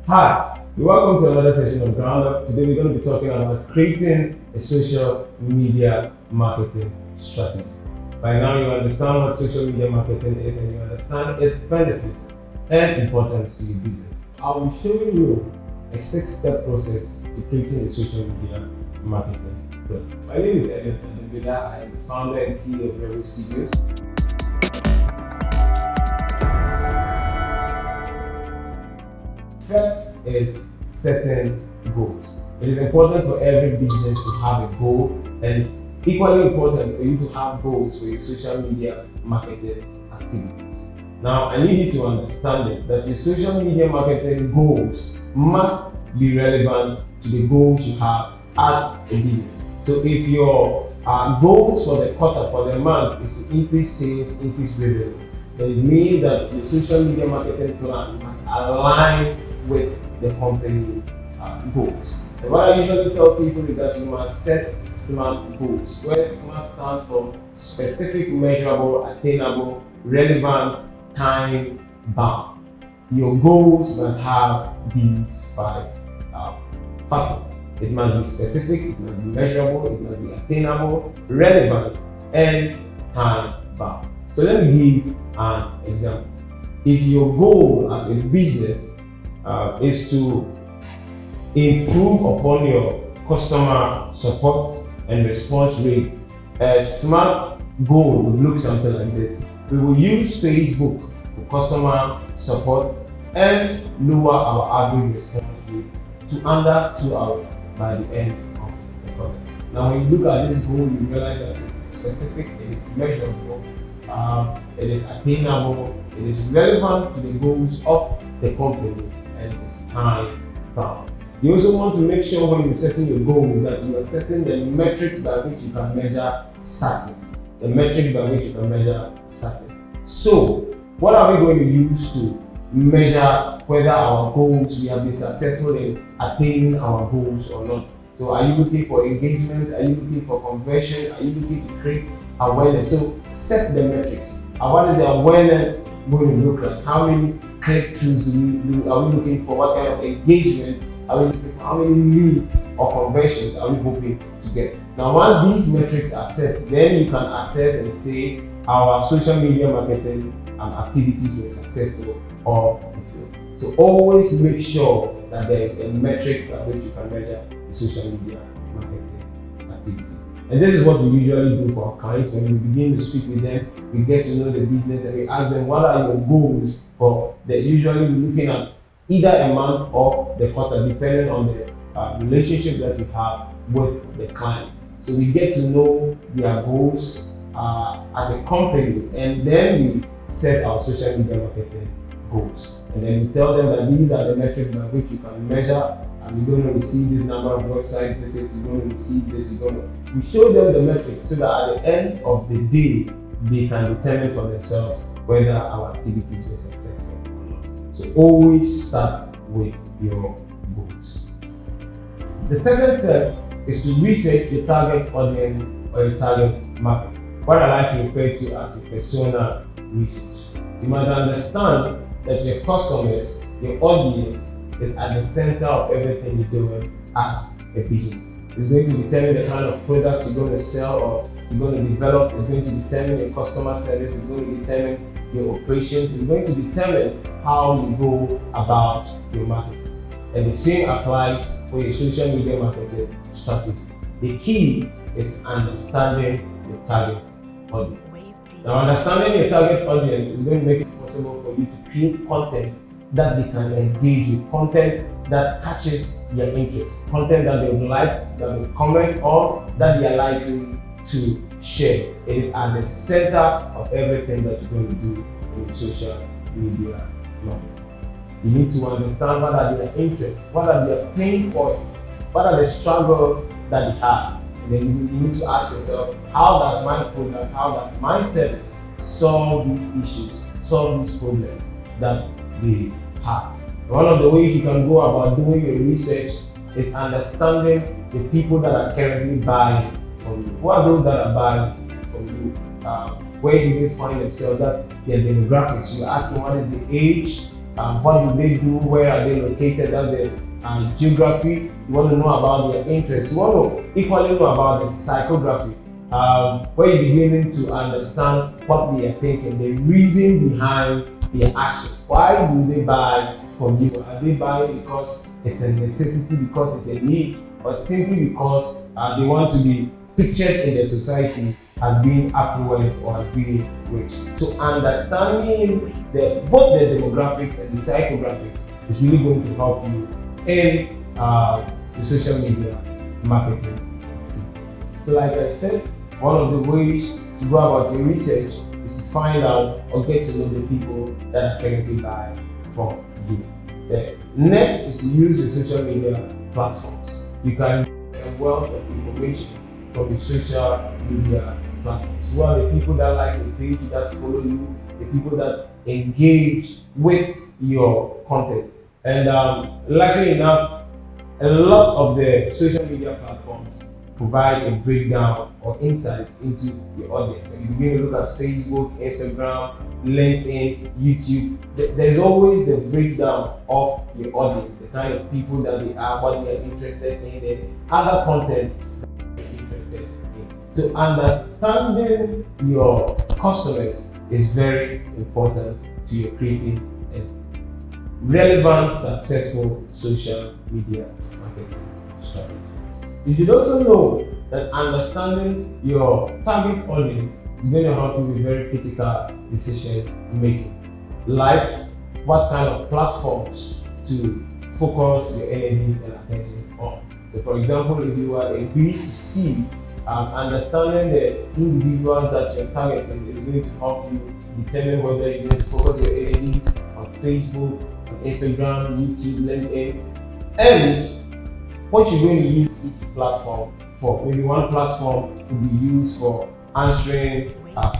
Hi, welcome to another session of Ground Up. Today we're going to be talking about creating a social media marketing strategy. By now you understand what social media marketing is and you understand its benefits and importance to your business. I'll be showing you a 6-step process to creating a social media marketing plan. My name is Audit. I'm the founder and CEO of Rebel Studios. First is setting goals. It is important for every business to have a goal, and equally important for you to have goals for your social media marketing activities. Now, I need you to understand this, that your social media marketing goals must be relevant to the goals you have as a business. So if your goals for the quarter, for the month, is to increase sales, increase revenue, then it means that your social media marketing plan must align with the company goals. And what I usually tell people is that you must set SMART goals, where SMART stands for specific, measurable, attainable, relevant, time bound. Your goals must have these 5 factors. It must be specific, it must be measurable, it must be attainable, relevant, and time bound. So let me give an example. If your goal as a business is to improve upon your customer support and response rate, a SMART goal would look something like this. We will use Facebook for customer support and lower our average response rate to under 2 hours by the end of the quarter. Now, when you look at this goal, you realize that it's specific, it is measurable, it is attainable, it is relevant to the goals of the company, and it is time bound. You also want to make sure when you're setting your goals that you are setting the metrics by which you can measure success. The metrics by which you can measure success. So, what are we going to use to measure whether our goals, we have been successful in attaining our goals or not? So, are you looking for engagement? Are you looking for conversion? Are you looking to create awareness? So, set the metrics. And what is the awareness going to look like? How many click-throughs are we looking for? What kind of engagement are we looking for? How many leads or conversions are we hoping to get? Now, once these metrics are set, then you can assess and say our social media marketing activities were successful or failed. So always make sure that there is a metric by which you can measure the social media marketing activities. And this is what we usually do for our clients. When we begin to speak with them, we get to know the business and we ask them, what are your goals for that? Usually we're looking at either a month or the quarter, depending on the relationship that we have with the client. So we get to know their goals as a company, and then we set our social media marketing goals. And then we tell them that these are the metrics by which you can measure, and you're going to receive this number of website visits, you're going to receive this, we show them the metrics so that at the end of the day, they can determine for themselves whether our activities were successful or not. So always start with your goals. The second step is to research your target audience or your target market, what I like to refer to as a persona research. You must understand that your customers, your audience, is at the center of everything you're doing as a business. It's going to determine the kind of products you're going to sell or you're going to develop. It's going to determine your customer service. It's going to determine your operations. It's going to determine how you go about your marketing. And the same applies for your social media marketing strategy. The key is understanding your target audience. Now, understanding your target audience is going to make it possible for you to create content that they can engage with, content that catches their interest, content that they would like, that they comment on, that they are likely to share. It is at the center of everything that you're going to do in social media marketing. You need to understand what are their interests, what are their pain points, what are the struggles that they have. And then you need to ask yourself, how does my product, how does my service solve these issues, solve these problems that they have? One of the ways you can go about doing your research is understanding the people that are currently buying from you. Who are those that are buying from you? Where do they find themselves? That's their demographics. You ask them what is the age, what do they do, where are they located, that's the geography. You want to know about their interests. You want to equally know about the psychography, where you're beginning to understand what they are thinking, the reason behind their action. Why do they buy from you? Are they buying because it's a necessity, because it's a need, or simply because they want to be pictured in the society as being affluent or as being rich? So understanding both the demographics and the psychographics is really going to help you in the social media marketing activities. So like I said, one of the ways to go about your research is to find out or get to know the people that are currently buying from you. The next is to use your social media platforms. You can get a wealth of information from the social media platforms. Who are the people that like the page, that follow you, the people that engage with your content? And luckily enough, a lot of the social media platforms provide a breakdown or insight into your audience. When you begin to look at Facebook, Instagram, LinkedIn, YouTube, there's always the breakdown of your audience, the kind of people that they are, what they are interested in, the other content that they're interested in. So understanding your customers is very important to your creating a relevant, successful social media marketing strategy. You should also know that understanding your target audience is going to help you with very critical decision making, like what kind of platforms to focus your energies and attentions on. So for example, if you are a B2C, understanding the individuals that you're targeting is going to help you determine whether you're going to focus your energies on Facebook, on Instagram, YouTube, LinkedIn, and what you're going to use each platform for. Maybe one platform could be used for answering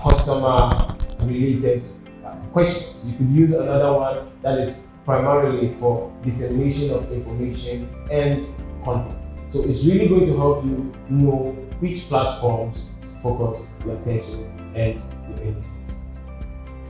customer related questions. You could use another one that is primarily for dissemination of information and content. So it's really going to help you know which platforms focus your attention and your energies.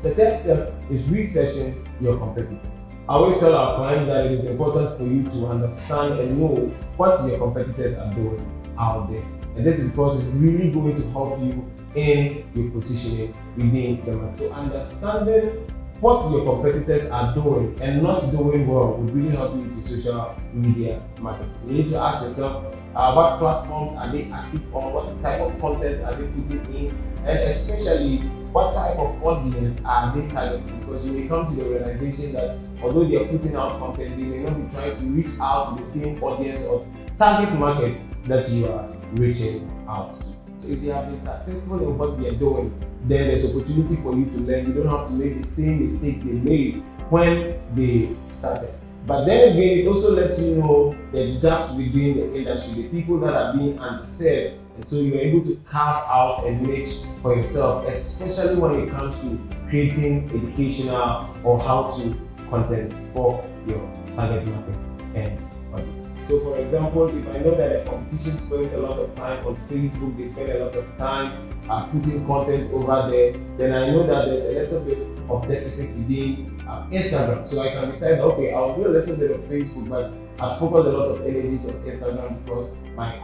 The third step is researching your competitors. I always tell our clients that it is important for you to understand and know what your competitors are doing out there. And this is because it's really going to help you in your positioning within the market. So understanding what your competitors are doing and not doing well would really help you with your social media marketing. You need to ask yourself, what platforms are they active on? What type of content are they putting in? And especially, what type of audience are they targeting? Because you may come to the realization that although they are putting out content, they may not be trying to reach out to the same audience or target market that you are reaching out to. So if they have been successful in what they are doing, then there's opportunity for you to learn. You don't have to make the same mistakes they made when they started. But then again, it also lets you know the gaps within the industry, the people that are being underserved. And so you're able to carve out a niche for yourself, especially when it comes to creating educational or how-to content for your target market and audience. So for example, if I know that the competition spends a lot of time on Facebook, they spend a lot of time putting content over there, then I know that there's a little bit of deficit within Instagram. So I can decide, okay, I'll do a little bit of Facebook, but I'll focus a lot of energies on Instagram because my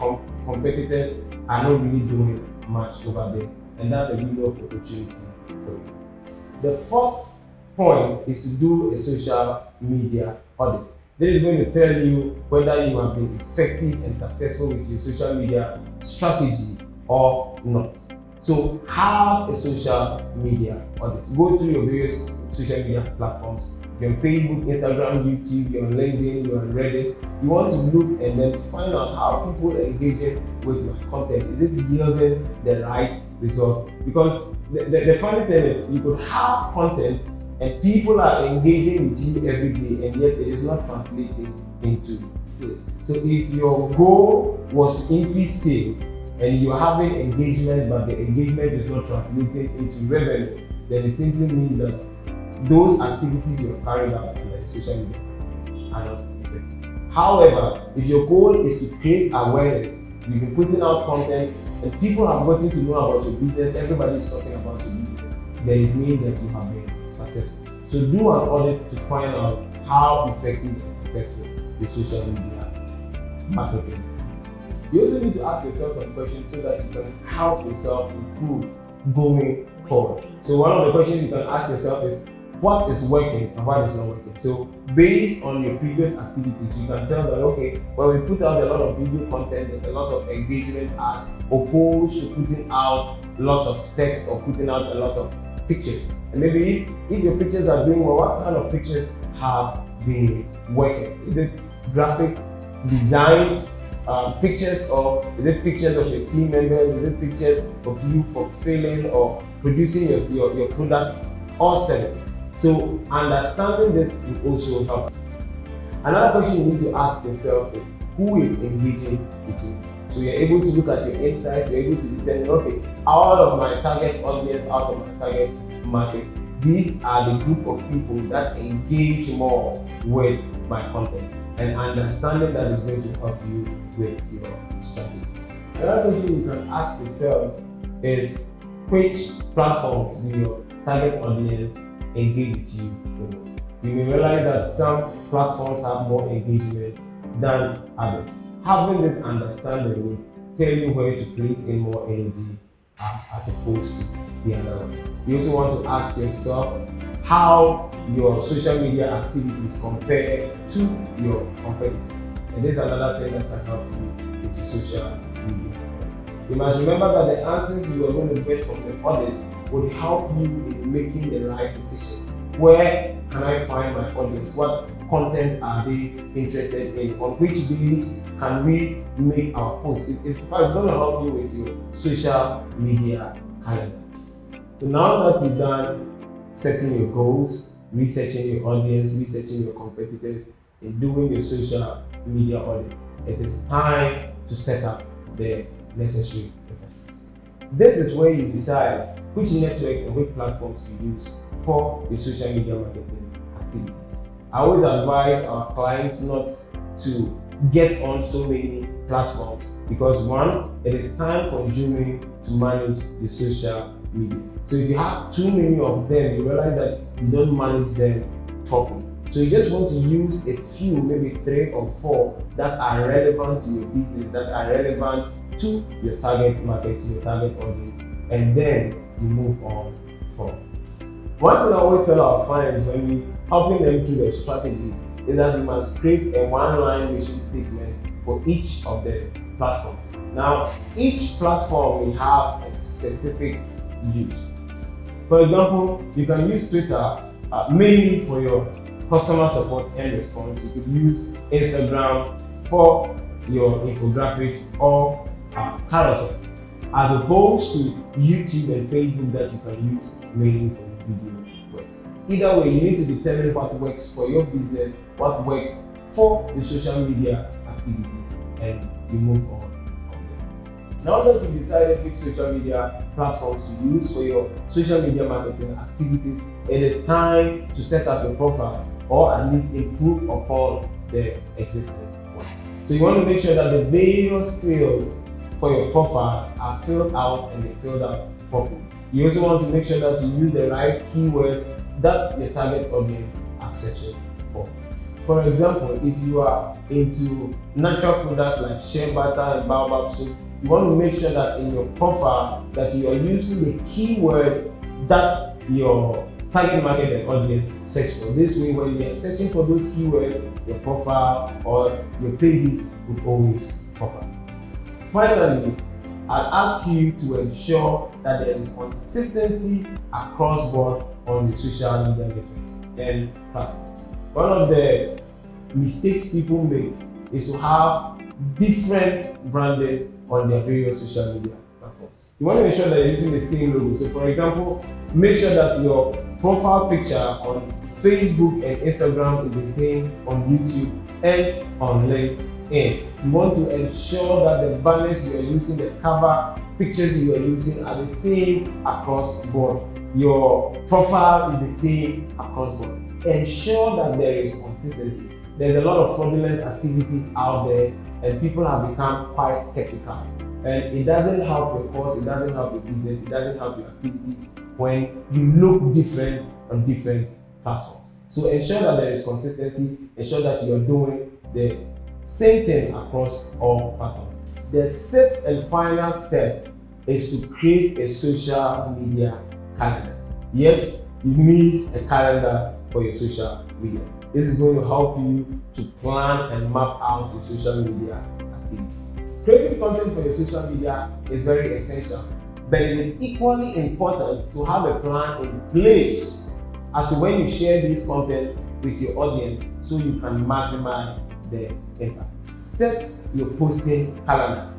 competitors are not really doing much over there. And that's a window of opportunity for you. The fourth point is to do a social media audit. This is going to tell you whether you have been effective and successful with your social media strategy or not. So have a social media audit. Go through your various social media platforms. You're on Facebook, Instagram, YouTube, you're on LinkedIn, you're on Reddit. You want to look and then find out how people are engaging with your content. Is it yielding the right result? Because the funny thing is, you could have content and people are engaging with you every day, and yet it is not translating into sales. So if your goal was to increase sales and you're having engagement, but the engagement is not translating into revenue, then it simply means that those activities you're carrying out on the social media are not effective. However, if your goal is to create awareness, you've been putting out content and people have gotten to know about your business, everybody is talking about your business, then it means that you have been successful. So do an audit to find out how effective and successful the social media marketing. You also need to ask yourself some questions so that you can help yourself improve going forward. So one of the questions you can ask yourself is, what is working and what is not working? So based on your previous activities, you can tell that, okay, when we put out a lot of video content, there's a lot of engagement as opposed to putting out lots of text or putting out a lot of pictures. And maybe if your pictures are doing well, what kind of pictures have been working? Is it graphic design pictures, or is it pictures of your team members? Is it pictures of you fulfilling or producing your products or services? So understanding this will also help. Another question you need to ask yourself is, who is engaging with you? So you're able to look at your insights, you're able to determine, okay, out of my target audience, out of my target market, these are the group of people that engage more with my content. And understanding that is going to help you with your strategy. Another question you can ask yourself is, which platforms do your target audience engage with you the most? You may realize that some platforms have more engagement than others. Having this understanding will tell you where to place in more energy as opposed to the other ones. You also want to ask yourself how your social media activities compare to your competitors. And this is another thing that can help you with your social media. You must remember that the answers you are going to get from the audit would help you in making the right decision. Where can I find my audience? What content are they interested in? On which days can we make our posts? It's going to help you with your social media calendar. So now that you've done setting your goals, researching your audience, researching your competitors, and doing your social media audit, it is time to set up the necessary effort. This is where you decide which networks and which platforms to use for your social media marketing activities. I always advise our clients not to get on so many platforms because one, it is time consuming to manage your social media. So if you have too many of them, you realize that you don't manage them properly. So you just want to use a few, maybe 3 or 4 that are relevant to your business, that are relevant to your target market, to your target audience, and then you move on from. One thing I always tell our clients when we helping them through their strategy is that we must create a one-line mission statement for each of the platforms. Now, each platform will have a specific use. For example, you can use Twitter mainly for your customer support and response. You could use Instagram for your infographics or carousels, as opposed to YouTube and Facebook that you can use mainly for your video works. Either way, you need to determine what works for your business, what works for your social media activities, and you move on. Now that you've decided which social media platforms to use for your social media marketing activities, it is time to set up your profiles or at least improve upon the existing ones. So you want to make sure that the various fields for your profile are filled out and they're filled out properly. You also want to make sure that you use the right keywords that your target audience are searching for. For example, if you are into natural products like shea butter and baobab soup, you want to make sure that in your profile that you are using the keywords that your target market and audience search for. This way, when they are searching for those keywords, your profile or your pages will always pop up. Finally, I'll ask you to ensure that there is consistency across board on your social media networks and platforms. One of the mistakes people make is to have different branding on their various social media platforms. You want to ensure that you're using the same logo. So for example, make sure that your profile picture on Facebook and Instagram is the same on YouTube and on LinkedIn. You want to ensure that the banners you are using, the cover pictures you are using are the same across board. Your profile is the same across board. Ensure that there is consistency. There's a lot of fraudulent activities out there and people have become quite skeptical. And it doesn't help your cause, it doesn't help your business, it doesn't help your activities when you look different on different platforms. platforms. So ensure that there is consistency, ensure that you are doing the same thing across all platforms. The sixth and final step is to create a social media calendar. Yes, you need a calendar for your social media. This is going to help you to plan and map out your social media activities. Creating content for your social media is very essential, but it is equally important to have a plan in place as to when you share this content with your audience so you can maximize the impact. Set your posting calendar.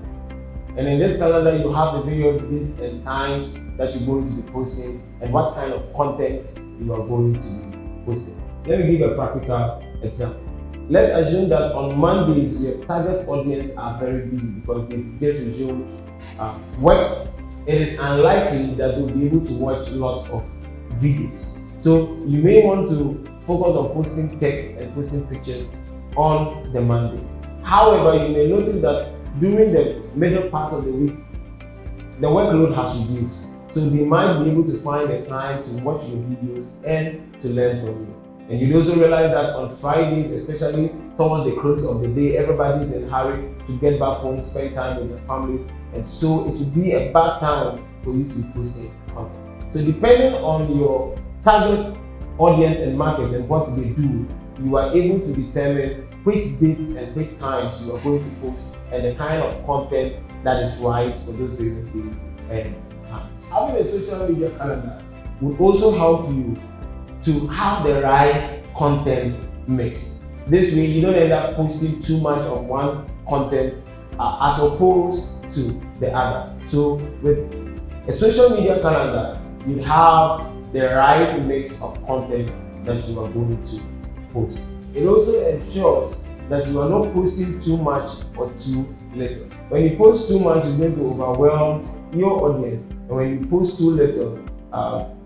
And in this calendar, you have the various dates and times that you're going to be posting and what kind of content you are going to be posting. Let me give a practical example. Let's assume that on Mondays, your target audience are very busy because they've just resumed work. It is unlikely that they'll be able to watch lots of videos. So you may want to focus on posting text and posting pictures on the Monday. However, you may notice that during the middle part of the week, the workload has reduced. So they might be able to find the time to watch your videos and to learn from you. And you'd also realize that on Fridays, especially towards the close of the day, everybody's in a hurry to get back home, spend time with their families. And so it will be a bad time for you to be posting content. So depending on your target audience and market and what they do, you are able to determine which dates and which times you are going to post and the kind of content that is right for those various days and times. Having a social media calendar will also help you to have the right content mix. This way you don't end up posting too much of one content as opposed to the other. So with a social media calendar, you have the right mix of content that you are going to post. It also ensures that you are not posting too much or too little. When you post too much, you're going to overwhelm your audience. And when you post too little,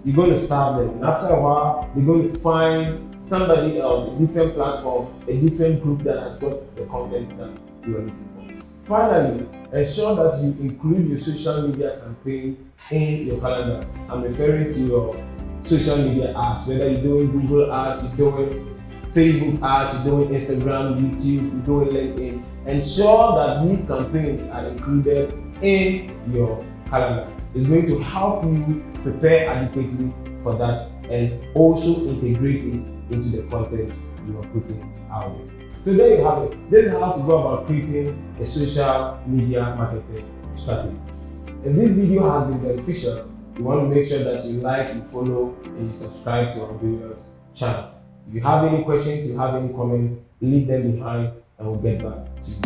you're going to starve them. And after a while, you're going to find somebody else, a different platform, a different group that has got the content that you are looking for. Finally, ensure that you include your social media campaigns in your calendar. I'm referring to your social media ads, whether you're doing Google ads, you're doing Facebook ads, you're doing Instagram, YouTube, you're doing LinkedIn. Ensure that these campaigns are included in your calendar. It's going to help you prepare adequately for that and also integrate it into the content you are putting out there. So there you have it. This is how to go about creating a social media marketing strategy. If this video has been beneficial, you want to make sure that you like, you follow, and you subscribe to our various channels. If you have any questions, you have any comments, leave them behind and we'll get back to you.